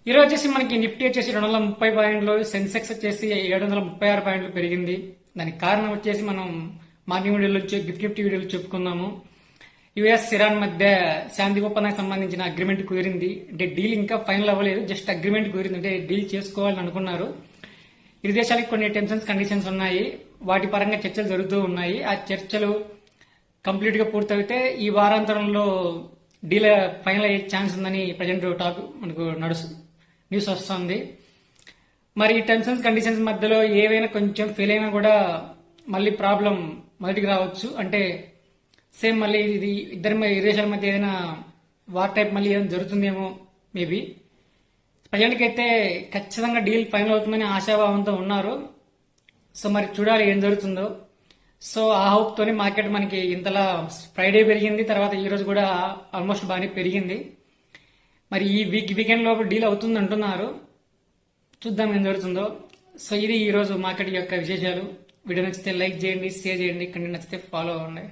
ఈ రోజు వచ్చేసి మనకి నిఫ్టీ వచ్చేసి 230 పాయింట్లు, సెన్సెక్స్ వచ్చేసి 736 పాయింట్లు పెరిగింది. దానికి కారణం వచ్చేసి మనం మార్నింగ్ వీడియోలో గిఫ్ట్ గిఫ్ట్ వీడియోలో చెప్పుకున్నాము. యుఎస్ ఇరాన్ మధ్య శాంతి ఒప్పందానికి సంబంధించిన అగ్రిమెంట్ కుదిరింది. అంటే డీల్ ఇంకా ఫైనల్ అవ్వలేదు, జస్ట్ అగ్రిమెంట్ కుదిరింది. అంటే డీల్ చేసుకోవాలని అనుకున్నారు. ఇరు దేశాలకు కొన్ని టెన్షన్స్ కండిషన్స్ ఉన్నాయి, వాటి పరంగా చర్చలు జరుగుతూ ఉన్నాయి. ఆ చర్చలు కంప్లీట్ గా పూర్తయితే ఈ వారాంతరంలో డీల్ ఫైనల్ అయ్యే ఛాన్స్ ఉందని ప్రజెంట్ టాక్ మనకు న్యూస్ వస్తుంది. మరి ఈ టెన్షన్స్ కండిషన్స్ మధ్యలో ఏవైనా కొంచెం ఫెయిల్ అయినా కూడా మళ్ళీ ప్రాబ్లం మొదటికి రావచ్చు. అంటే సేమ్ మళ్ళీ ఇది ఇరు దేశాల మధ్య ఏదైనా వార్ టైప్ మళ్ళీ ఏదైనా జరుగుతుందేమో మేబీ. ప్రజెంట్కి అయితే ఖచ్చితంగా డీల్ ఫైనల్ అవుతుందని ఆశాభావంతో ఉన్నారు. సో మరి చూడాలి ఏం జరుగుతుందో. సో ఆ హోప్ తోని మార్కెట్ మనకి ఇంతలా ఫ్రైడే పెరిగింది, తర్వాత ఈ రోజు కూడా ఆల్మోస్ట్ బాగానే పెరిగింది. మరి ఈ వీకెండ్ లోపల డీల్ అవుతుంది అంటున్నారు, చూద్దాం ఏం జరుగుతుందో. సో ఇది ఈ రోజు మార్కెట్ యొక్క విశేషాలు. వీడియో నచ్చితే లైక్ చేయండి, షేర్ చేయండి, కంటెంట్ నచ్చితే ఫాలో అవ్వండి.